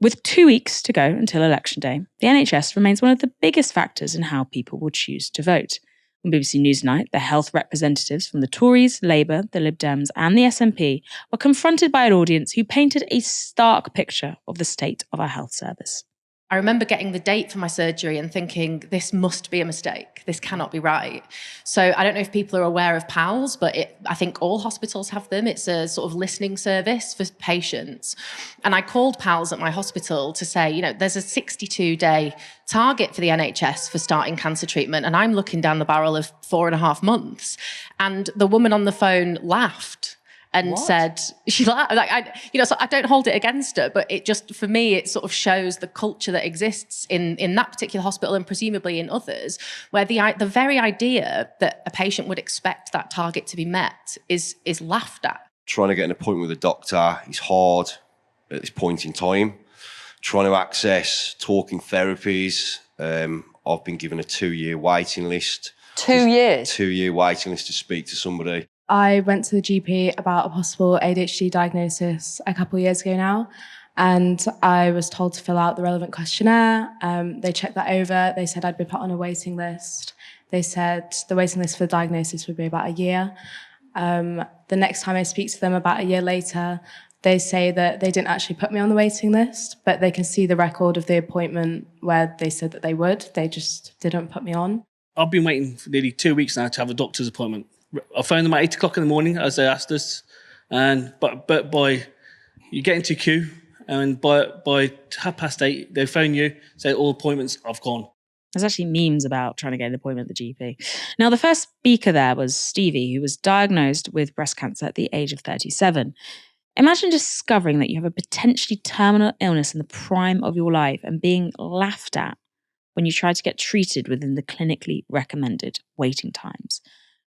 With 2 weeks to go until election day, the NHS remains one of the biggest factors in how people will choose to vote. On BBC Newsnight, the health representatives from the Tories, Labour, the Lib Dems and the SNP were confronted by an audience who painted a stark picture of the state of our health service. I remember getting the date for my surgery and thinking, this must be a mistake. This cannot be right. So I don't know if people are aware of PALS, but I think all hospitals have them. It's a sort of listening service for patients. And I called PALS at my hospital to say, there's a 62-day target for the NHS for starting cancer treatment. And I'm looking down the barrel of 4.5 months. And the woman on the phone laughed. And said, she laughed, so I don't hold it against her, but it just, for me, it sort of shows the culture that exists in that particular hospital and presumably in others, where the very idea that a patient would expect that target to be met is laughed at. Trying to get an appointment with a doctor is hard at this point in time. Trying to access talking therapies. I've been given a 2-year waiting list. 2 years? 2-year waiting list to speak to somebody. I went to the GP about a possible ADHD diagnosis a couple of years ago now, and I was told to fill out the relevant questionnaire. They checked that over. They said I'd be put on a waiting list. They said the waiting list for the diagnosis would be about a year. The next time I speak to them about a year later, they say that they didn't actually put me on the waiting list, but they can see the record of the appointment where they said that they would. They just didn't put me on. I've been waiting for nearly 2 weeks now to have a doctor's appointment. I phoned them at 8 o'clock in the morning, as they asked us, but by you get into queue, and by 8:30 they phone you, say all appointments have gone. There's actually memes about trying to get an appointment at the GP. Now, the first speaker there was Stevie, who was diagnosed with breast cancer at the age of 37. Imagine discovering that you have a potentially terminal illness in the prime of your life and being laughed at when you try to get treated within the clinically recommended waiting times.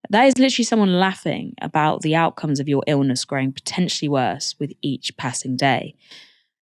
That is literally someone laughing about the outcomes of your illness growing potentially worse with each passing day.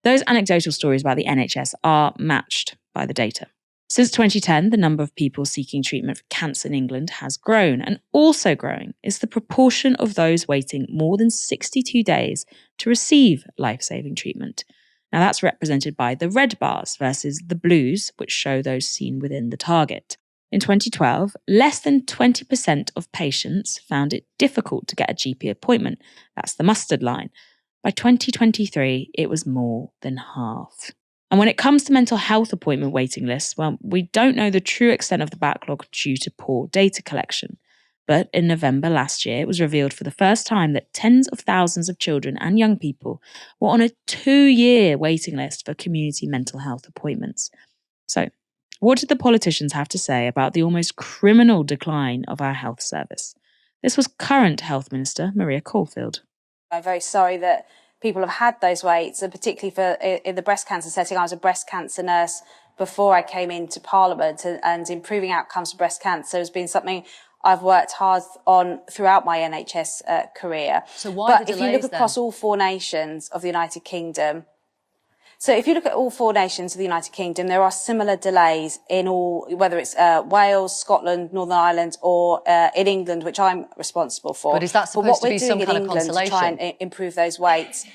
Those anecdotal stories about the NHS are matched by the data. Since 2010, the number of people seeking treatment for cancer in England has grown, and also growing is the proportion of those waiting more than 62 days to receive life-saving treatment. Now that's represented by the red bars versus the blues, which show those seen within the target. In 2012, less than 20% of patients found it difficult to get a GP appointment. That's the mustard line. By 2023, it was more than half. And when it comes to mental health appointment waiting lists, well, we don't know the true extent of the backlog due to poor data collection. But in November last year, it was revealed for the first time that tens of thousands of children and young people were on a 2-year waiting list for community mental health appointments. So, what did the politicians have to say about the almost criminal decline of our health service? This was current Health Minister Maria Caulfield. I'm very sorry that people have had those waits, and particularly in the breast cancer setting. I was a breast cancer nurse before I came into Parliament, and improving outcomes for breast cancer has been something I've worked hard on throughout my NHS career. So why the delays, if you look across all 4 nations of the United Kingdom, so if you look at all 4 nations of the United Kingdom, there are similar delays in all, whether it's Wales, Scotland, Northern Ireland, or in England, which I'm responsible for. But is that supposed to be some kind of consolation? To try and improve those waits.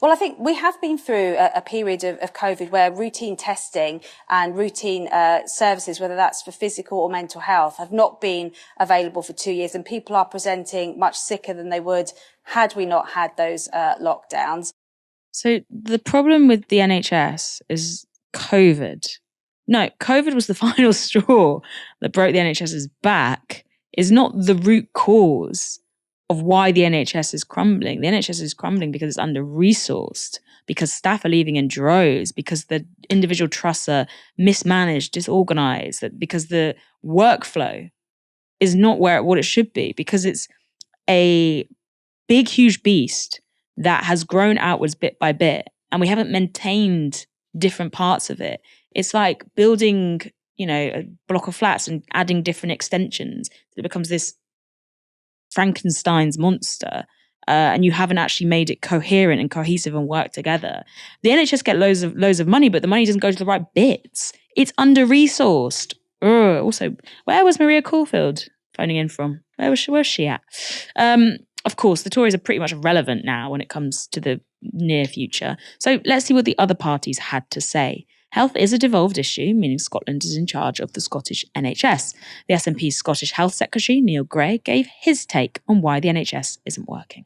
Well, I think we have been through a period of COVID where routine testing and routine services, whether that's for physical or mental health, have not been available for 2 years, and people are presenting much sicker than they would had we not had those lockdowns. So the problem with the NHS is COVID. No, COVID was the final straw that broke the NHS's back, is not the root cause of why the NHS is crumbling. The NHS is crumbling because it's under-resourced, because staff are leaving in droves, because the individual trusts are mismanaged, disorganised, because the workflow is not what it should be, because it's a big, huge beast that has grown outwards bit by bit, and we haven't maintained different parts of it. It's like building, a block of flats and adding different extensions. It becomes this Frankenstein's monster, and you haven't actually made it coherent and cohesive and work together. The NHS get loads of money, but the money doesn't go to the right bits. It's under-resourced. Also, where was Maria Caulfield phoning in from? Where's she at? Of course, the Tories are pretty much irrelevant now when it comes to the near future. So let's see what the other parties had to say. Health is a devolved issue, meaning Scotland is in charge of the Scottish NHS. The SNP's Scottish Health Secretary, Neil Gray, gave his take on why the NHS isn't working.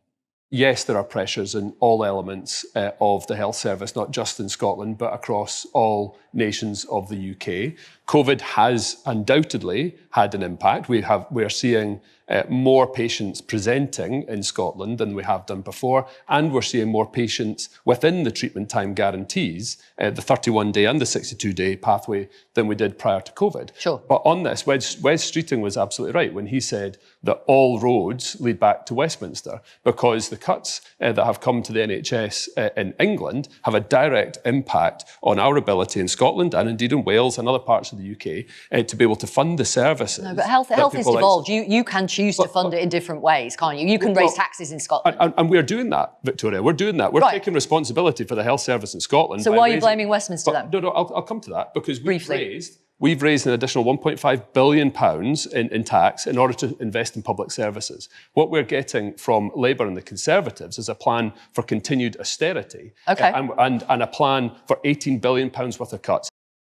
Yes, there are pressures in all elements of the health service, not just in Scotland, but across all nations of the UK. COVID has undoubtedly had an impact. We're seeing more patients presenting in Scotland than we have done before, and we're seeing more patients within the treatment time guarantees, the 31-day and the 62-day pathway, than we did prior to COVID. Sure. But on this, Wes Streeting was absolutely right when he said that all roads lead back to Westminster, because the cuts that have come to the NHS in England have a direct impact on our ability in Scotland and indeed in Wales and other parts of the UK to be able to fund the services. No, but health is devolved. You can choose to fund it in different ways, can't you? You can raise taxes in Scotland. And we're doing that, Victoria. We're doing that. We're taking responsibility for the health service in Scotland. So why are you blaming Westminster then? No, I'll come to that, because we've raised an additional £1.5 billion in tax in order to invest in public services. What we're getting from Labour and the Conservatives is a plan for continued austerity and a plan for £18 billion worth of cuts.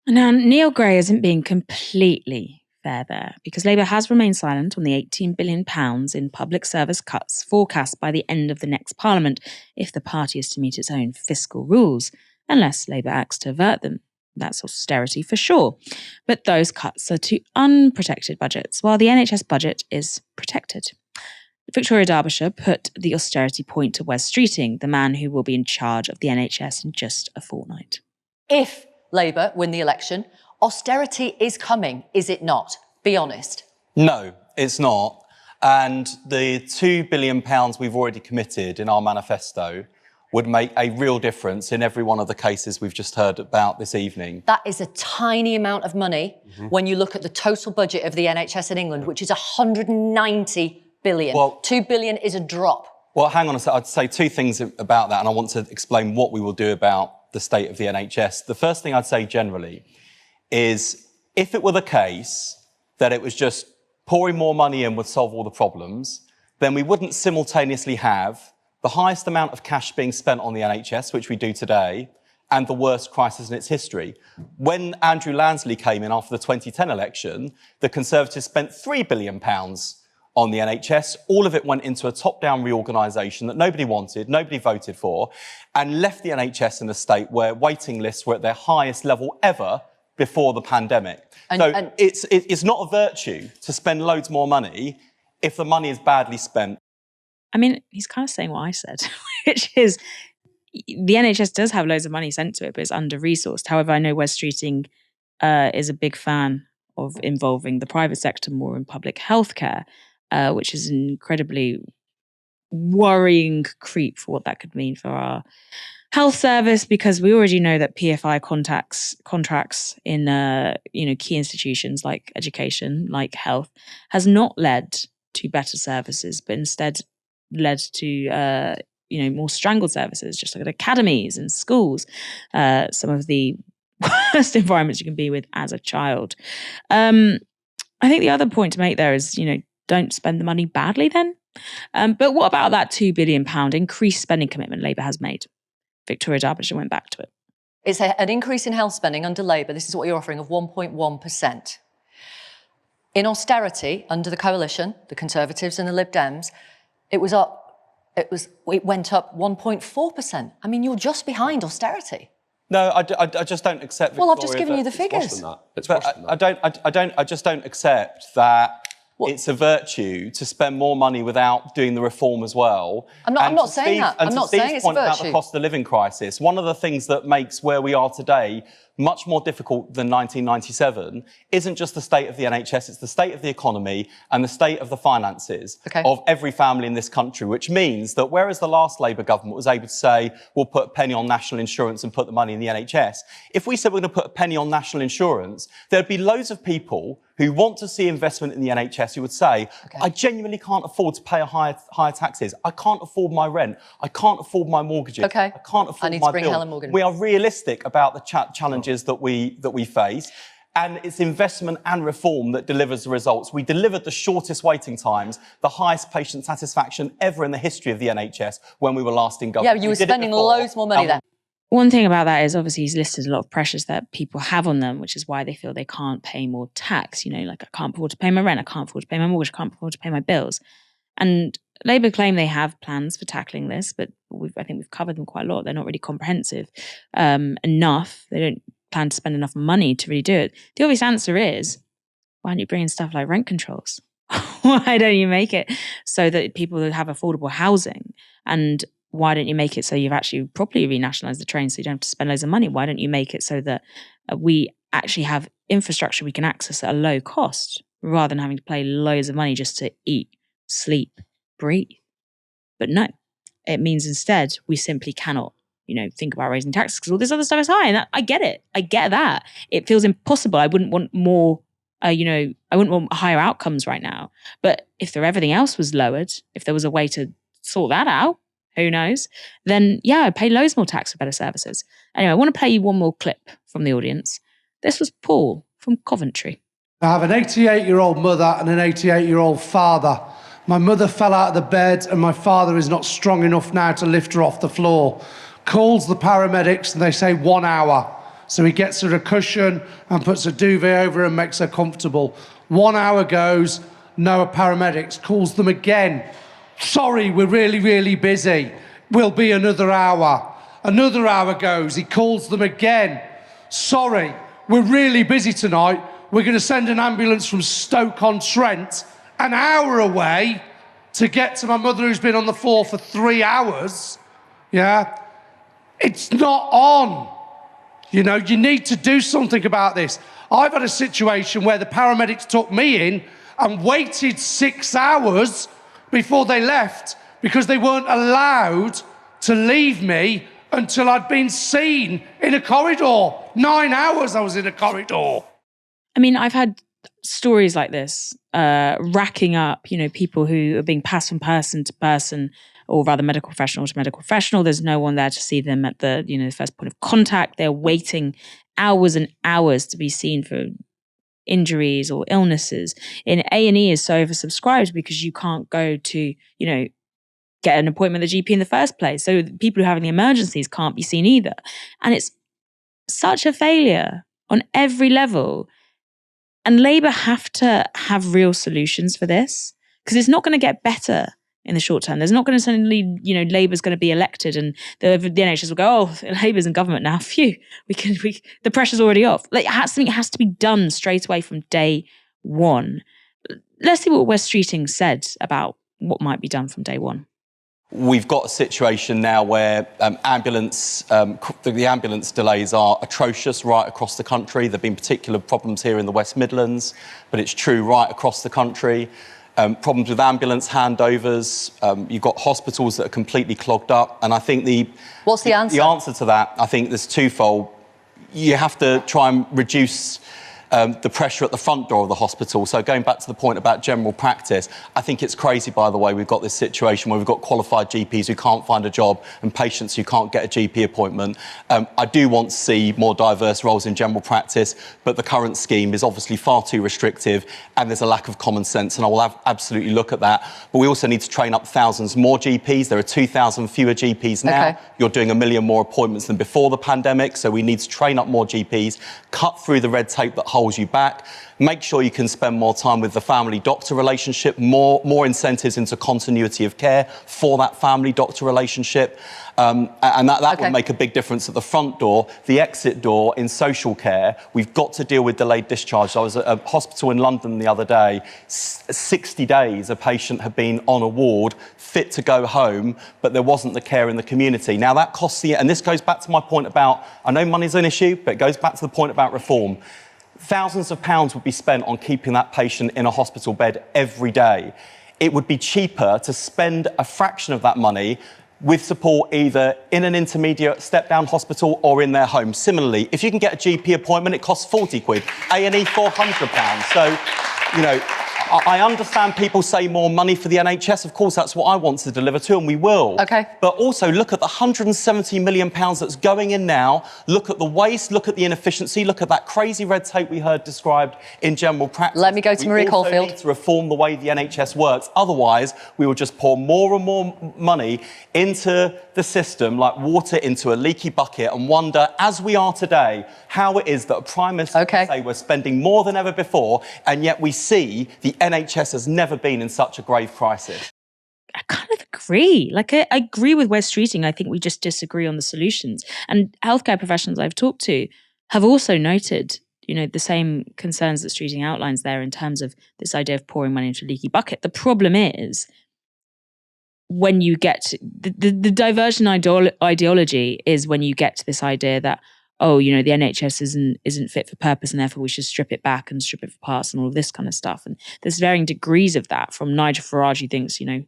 Now, Neil Gray isn't being completely fair there, because Labour has remained silent on the £18 billion in public service cuts forecast by the end of the next Parliament if the party is to meet its own fiscal rules, unless Labour acts to avert them. That's austerity for sure. But those cuts are to unprotected budgets, while the NHS budget is protected. Victoria Derbyshire put the austerity point to Wes Streeting, the man who will be in charge of the NHS in just a fortnight. If Labour win the election, austerity is coming, is it not? Be honest. No, it's not. And the £2 billion we've already committed in our manifesto would make a real difference in every one of the cases we've just heard about this evening. That is a tiny amount of money when you look at the total budget of the NHS in England, which is 190 billion. Well, 2 billion is a drop. Well, hang on a second. I'd say two things about that, and I want to explain what we will do about the state of the NHS. The first thing I'd say generally is, if it were the case that it was just pouring more money in would solve all the problems, then we wouldn't simultaneously have the highest amount of cash being spent on the NHS, which we do today, and the worst crisis in its history. When Andrew Lansley came in after the 2010 election, the Conservatives spent £3 billion on the NHS. All of it went into a top-down reorganisation that nobody wanted, nobody voted for, and left the NHS in a state where waiting lists were at their highest level ever before the pandemic. So it's not a virtue to spend loads more money if the money is badly spent. I mean, he's kind of saying what I said, which is the NHS does have loads of money sent to it, but it's under-resourced. However, I know Wes Streeting is a big fan of involving the private sector more in public healthcare, which is an incredibly worrying creep for what that could mean for our health service, because we already know that PFI contracts in key institutions like education, like health, has not led to better services, but instead led to more strangled services. Just look at academies and schools, some of the worst environments you can be with as a child. I think the other point to make there is, don't spend the money badly then. But what about that £2 billion increased spending commitment Labour has made? Victoria Derbyshire went back to it. It's an increase in health spending under Labour. This is what you're offering, of 1.1%. In austerity, under the coalition, the Conservatives and the Lib Dems, it went up 1.4%. I mean, you're just behind austerity. No, I just don't accept. Well, I've just given you the figures. I just don't accept that. It's a virtue to spend more money without doing the reform as well. I'm not saying that. I'm not saying it's a virtue. About the cost of living crisis, one of the things that makes where we are today much more difficult than 1997 isn't just the state of the NHS, it's the state of the economy and the state of the finances of every family in this country, which means that whereas the last Labour government was able to say, we'll put a penny on national insurance and put the money in the NHS, if we said we're going to put a penny on national insurance, there'd be loads of people who want to see investment in the NHS who would say, I genuinely can't afford to pay higher taxes. I can't afford my rent. I can't afford my mortgages. I can't afford my bill. We are realistic about the challenges that we face. And it's investment and reform that delivers the results. We delivered the shortest waiting times, the highest patient satisfaction ever in the history of the NHS when we were last in government. Yeah, you were spending loads more money then. One thing about that is obviously he's listed a lot of pressures that people have on them, which is why they feel they can't pay more tax. You know, like I can't afford to pay my rent, I can't afford to pay my mortgage, I can't afford to pay my bills. And Labour claim they have plans for tackling this, but I think we've covered them quite a lot. They're not really comprehensive enough. They don't plan to spend enough money to really do it. The obvious answer is, why don't you bring in stuff like rent controls? Why don't you make it so that people have affordable housing? And why don't you make it so you've actually properly renationalised the train so you don't have to spend loads of money? Why don't you make it so that we actually have infrastructure we can access at a low cost rather than having to pay loads of money just to eat, sleep, breathe? But no, it means instead we simply cannot, think about raising taxes because all this other stuff is high. And I get it. I get that. It feels impossible. I wouldn't want more, I wouldn't want higher outcomes right now. But if everything else was lowered, if there was a way to sort that out, who knows, then yeah, I'd pay loads more tax for better services. Anyway, I want to play you one more clip from the audience. This was Paul from Coventry. I have an 88-year-old mother and an 88-year-old father. My mother fell out of the bed and my father is not strong enough now to lift her off the floor. Calls the paramedics and they say 1 hour. So he gets her a cushion and puts a duvet over her and makes her comfortable. 1 hour goes, no paramedics. Calls them again. Sorry, we're really, really busy. We'll be another hour. Another hour goes. He calls them again. Sorry, we're really busy tonight. We're going to send an ambulance from Stoke-on-Trent an hour away to get to my mother who's been on the floor for 3 hours. Yeah? It's not on. You need to do something about this. I've had a situation where the paramedics took me in and waited 6 hours before they left because they weren't allowed to leave me until I'd been seen in a corridor. 9 hours I was in a corridor. I mean, I've had stories like this racking up, people who are being passed from person to person, or rather medical professional to medical professional. There's no one there to see them at the, the first point of contact. They're waiting hours and hours to be seen for injuries or illnesses. In A&E is so oversubscribed because you can't go to, get an appointment at the GP in the first place. So people who have any emergencies can't be seen either. And it's such a failure on every level. And Labour have to have real solutions for this because it's not going to get better in the short term. There's not going to suddenly, Labour's going to be elected and the NHS will go, oh, Labour's in government now. Phew, the pressure's already off. Something has to be done straight away from day one. Let's see what Wes Streeting said about what might be done from day one. We've got a situation now where the ambulance delays are atrocious right across the country. There have been particular problems here in the West Midlands, but it's true right across the country. Problems with ambulance handovers. You've got hospitals that are completely clogged up. And I think What's the answer? The answer to that, I think, there's twofold. You have to try and reduce the pressure at the front door of the hospital. So going back to the point about general practice, I think it's crazy, by the way, we've got this situation where we've got qualified GPs who can't find a job and patients who can't get a GP appointment. I do want to see more diverse roles in general practice, but the current scheme is obviously far too restrictive and there's a lack of common sense, and I will absolutely look at that. But we also need to train up thousands more GPs. There are 2,000 fewer GPs now. Okay. You're doing 1 million more appointments than before the pandemic, so we need to train up more GPs, cut through the red tape that holds you back, make sure you can spend more time with the family-doctor relationship, more incentives into continuity of care for that family-doctor relationship, and that will make a big difference at the front door. The exit door in social care, we've got to deal with delayed discharge. I was at a hospital in London the other day. 60 days a patient had been on a ward, fit to go home, but there wasn't the care in the community. Now that costs and this goes back to my point about, I know money's an issue, but it goes back to the point about reform. Thousands of pounds would be spent on keeping that patient in a hospital bed every day. It would be cheaper to spend a fraction of that money with support either in an intermediate step-down hospital or in their home. Similarly, if you can get a GP appointment, it costs 40 quid, A&E £400. So, I understand people say more money for the NHS. Of course, that's what I want to deliver to, and we will. OK. But also, look at the £170 million that's going in now. Look at the waste, look at the inefficiency, look at that crazy red tape we heard described in general practice. Let me go to Marie Caulfield. We need to reform the way the NHS works. Otherwise, we will just pour more and more money into the system like water into a leaky bucket and wonder, as we are today, how it is that a Prime Minister can say we're spending more than ever before, and yet we see the NHS has never been in such a grave crisis. I kind of agree. Like, I agree with Wes Streeting. I think we just disagree on the solutions. And healthcare professionals I've talked to have also noted, you know, the same concerns that Streeting outlines there in terms of this idea of pouring money into a leaky bucket. The problem is, when you get to the diversion ideology is when you get to this idea that, oh, you know, the NHS isn't fit for purpose and therefore we should strip it back and strip it for parts and all of this kind of stuff. And there's varying degrees of that, from Nigel Farage, who thinks, you know,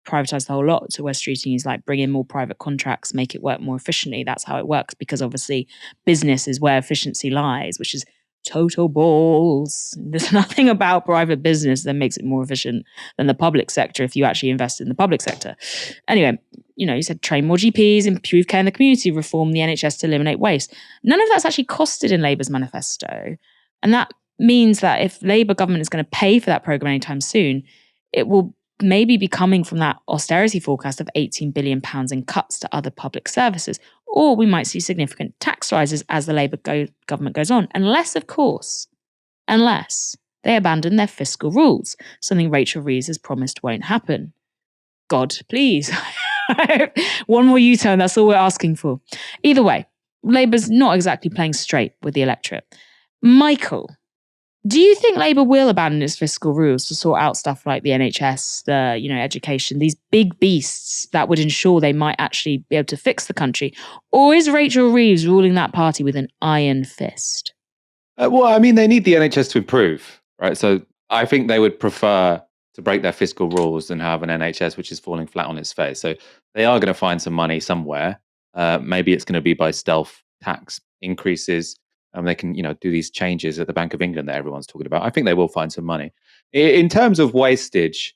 privatise the whole lot, to Wes Streeting is like, bring in more private contracts, make it work more efficiently. That's how it works, because obviously business is where efficiency lies, which is total balls. There's nothing about private business that makes it more efficient than the public sector if you actually invest in the public sector. Anyway, you know, you said train more GPs, improve care in the community, reform the NHS to eliminate waste. None of that's actually costed in Labour's manifesto. And that means that if Labour government is going to pay for that programme anytime soon, it will maybe be coming from that austerity forecast of £18 billion in cuts to other public services. Or we might see significant tax rises as the Labour government goes on. Unless, of course, they abandon their fiscal rules, something Rachel Reeves has promised won't happen. God, please. One more U-turn, that's all we're asking for. Either way, Labour's not exactly playing straight with the electorate. Michael, do you think Labour will abandon its fiscal rules to sort out stuff like the NHS, education, these big beasts that would ensure they might actually be able to fix the country? Or is Rachel Reeves ruling that party with an iron fist? Well, I mean, they need the NHS to improve, right? So I think they would prefer to break their fiscal rules than have an NHS which is falling flat on its face. So they are going to find some money somewhere. Maybe it's going to be by stealth tax increases. They can, do these changes at the Bank of England that everyone's talking about. I think they will find some money. In terms of wastage,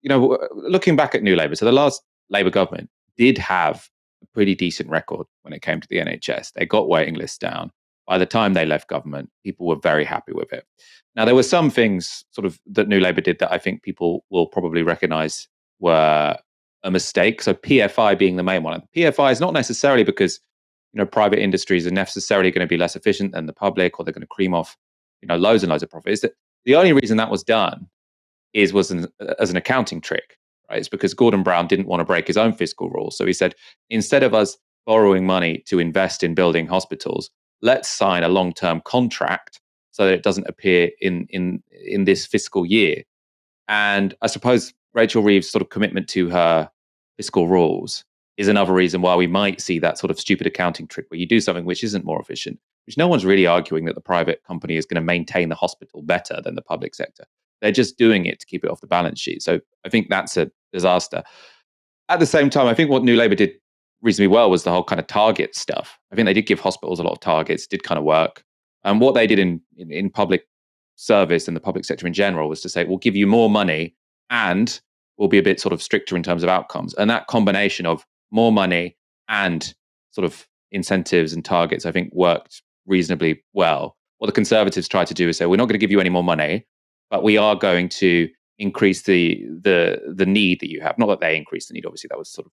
looking back at New Labour, so the last Labour government did have a pretty decent record when it came to the NHS. They got waiting lists down. By the time they left government, people were very happy with it. Now, there were some things sort of that New Labour did that I think people will probably recognise were a mistake. So PFI being the main one. And PFI is not necessarily because private industries are necessarily going to be less efficient than the public, or they're going to cream off, loads and loads of profits. The only reason that was done was as an accounting trick, right? It's because Gordon Brown didn't want to break his own fiscal rules. So he said, instead of us borrowing money to invest in building hospitals, let's sign a long-term contract so that it doesn't appear in this fiscal year. And I suppose Rachel Reeves' sort of commitment to her fiscal rules is another reason why we might see that sort of stupid accounting trick where you do something which isn't more efficient, which no one's really arguing that the private company is going to maintain the hospital better than the public sector. They're just doing it to keep it off the balance sheet. So I think that's a disaster. At the same time, I think what New Labour did reasonably well was the whole kind of target stuff. I think they did give hospitals a lot of targets, did kind of work. And what they did in public service and the public sector in general was to say, we'll give you more money and we'll be a bit sort of stricter in terms of outcomes. And that combination of more money and sort of incentives and targets, I think, worked reasonably well. What the Conservatives tried to do is say, we're not going to give you any more money, but we are going to increase the need that you have. Not that they increased the need, obviously, that was sort of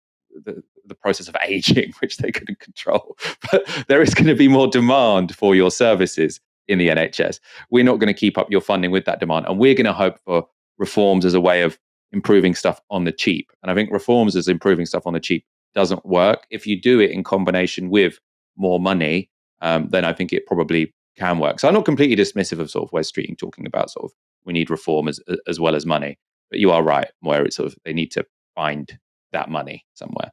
the process of aging, which they couldn't control. But there is going to be more demand for your services in the NHS. We're not going to keep up your funding with that demand. And we're going to hope for reforms as a way of improving stuff on the cheap. And I think reforms as improving stuff on the cheap doesn't work. If you do it in combination with more money, then I think it probably can work. So I'm not completely dismissive of sort of Wes Streeting talking about sort of we need reform as well as money. But you are right, Moira, it's sort of they need to find that money somewhere.